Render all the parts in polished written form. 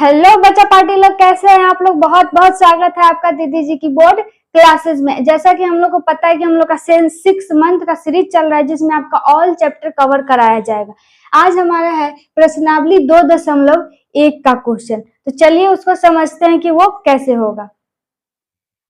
Hello बच्चा party लोग, कैसे हैं आप लोग। बहुत बहुत स्वागत है आपका दीदी जी की बोर्ड क्लासेस में। जैसा कि हम लोग को पता है कि हम लोग का 6 मंथ का सीरीज चल रहा है जिसमें आपका ऑल चैप्टर कवर कराया जाएगा। आज हमारा है प्रश्नावली 2.1 का क्वेश्चन। तो चलिए उसको समझते हैं कि वो कैसे होगा।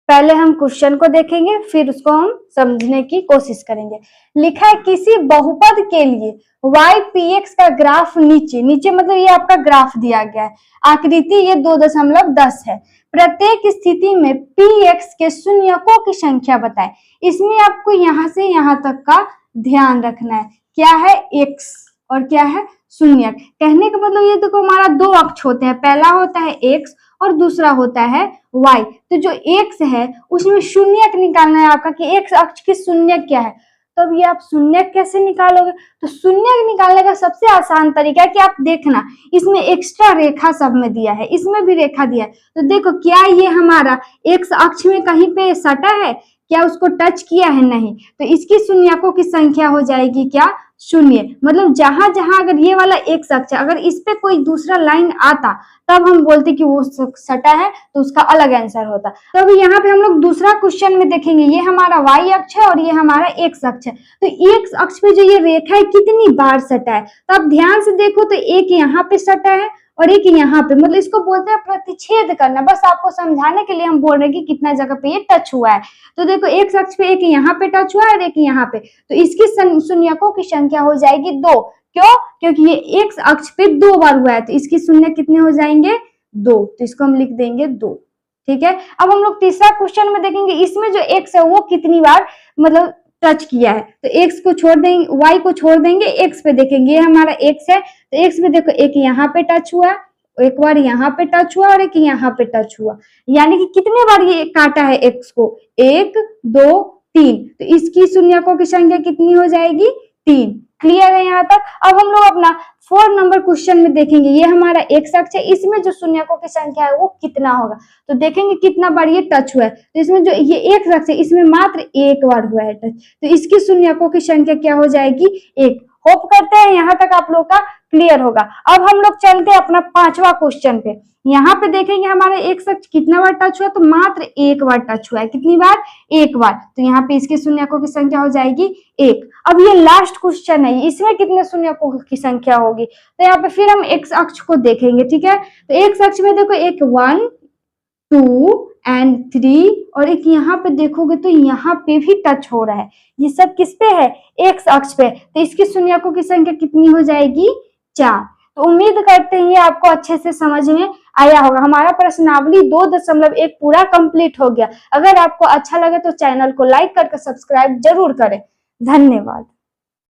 पहले हम क्वेश्चन को देखेंगे, फिर उसको हम समझने की कोशिश करेंगे। लिखा है किसी बहुपद के लिए ypx का ग्राफ नीचे नीचे मतलब ये आपका ग्राफ दिया गया है। आकृति ये 2.10 है। प्रत्येक स्थिति में px के शून्यकों की संख्या बताएं। इसमें आपको यहाँ से यहाँ तक का ध्यान रखना है। क्या है x और क्या है शून्यक। कहने का मतलब ये देखो हमारा दो अक्ष होते हैं, पहला होता है x और दूसरा होता है y। तो जो x है उसमें शून्यक निकालना है आपका कि x अक्ष की शून्यक क्या है। तो अब ये आप शून्यक कैसे निकालोगे। तो शून्यक निकालने का सबसे आसान तरीका है कि आप देखना इसमें एक्स्ट्रा रेखा सब में दिया है, इसमें भी रेखा दिया है। तो देखो क्या ये हमारा x अक्ष में कहीं पे सटा है, क्या उसको टच किया है, नहीं। तो इसकी शून्यकों की संख्या हो जाएगी क्या शून्य। मतलब जहां जहां अगर ये वाला x अक्ष है, अगर इस पे कोई दूसरा लाइन आता तब हम बोलते कि वो सटा है, तो उसका अलग आंसर होता। तो अभी यहाँ पे हम लोग दूसरा क्वेश्चन में देखेंगे, ये हमारा y अक्ष है और ये हमारा x अक्ष है। तो x अक्ष पे जो ये रेखा है कितनी बार सटा है, तो आप ध्यान से देखो तो एक यहाँ पे सटा है और एक यहाँ पे, मतलब इसको बोलते हैं प्रतिच्छेद करना। बस आपको समझाने के लिए हम बोल रहे हैं कि कितना जगह पे ये टच हुआ है। तो देखो एक अक्ष पे एक यहाँ पे टच हुआ है और एक यहाँ पे, तो इसकी शून्यकों की संख्या हो जाएगी 2। क्यों? क्योंकि ये x अक्ष पे 2 बार हुआ है, तो इसकी शून्य कितने हो जाएंगे 2। तो इसको हम लिख देंगे 2। ठीक है। अब हम लोग तीसरा क्वेश्चन में देखेंगे, इसमें जो x है वो कितनी बार मतलब टच किया है। तो x को छोड़ देंगे, y को छोड़ देंगे, x पे देखेंगे। ये हमारा x है, तो x पे देखो एक यहाँ पे टच हुआ, एक बार यहाँ पे टच हुआ और एक यहाँ पे टच हुआ। यानी कि कितने बार ये काटा है x को, 1 2 3। तो इसकी शून्यकों की संख्या कितनी हो जाएगी 3। क्लियर है यहाँ तक। अब हम लोग अपना 4 नंबर क्वेश्चन में देखेंगे, ये हमारा x अक्ष है, इसमें जो शून्यकों की संख्या है वो कितना होगा। तो देखेंगे कितना बार ये टच हुआ है। तो इसमें जो ये x अक्ष है इसमें मात्र एक बार हुआ है टच, तो इसकी शून्यकों की संख्या क्या हो जाएगी 1। होप करते हैं यहाँ तक आप लोग का क्लियर होगा। अब हम लोग चलते हैं अपना 5वां क्वेश्चन पे। यहाँ पे देखेंगे हमारे एक अक्ष कितना बार टच हुआ, तो मात्र एक बार टच हुआ है। कितनी बार, एक बार। तो यहाँ पे इसके शून्यकों की संख्या हो जाएगी 1। अब ये लास्ट क्वेश्चन है, इसमें कितने शून्यकों की संख्या होगी। तो यहाँ पे फिर हम एक्स अक्ष को देखेंगे। ठीक है। तो एक्स अक्ष में देखो एक 1 2 एंड 3 और एक यहाँ पे देखोगे तो यहाँ पे भी टच हो रहा है। ये सब किस पे है, एक्स अक्ष पे। तो इसकी शून्यकों की संख्या कितनी हो जाएगी 4। तो उम्मीद करते हैं ये आपको अच्छे से समझ में आया होगा। हमारा प्रश्नावली 2.1 पूरा कंप्लीट हो गया। अगर आपको अच्छा लगे तो चैनल को लाइक करके सब्सक्राइब जरूर करें। धन्यवाद।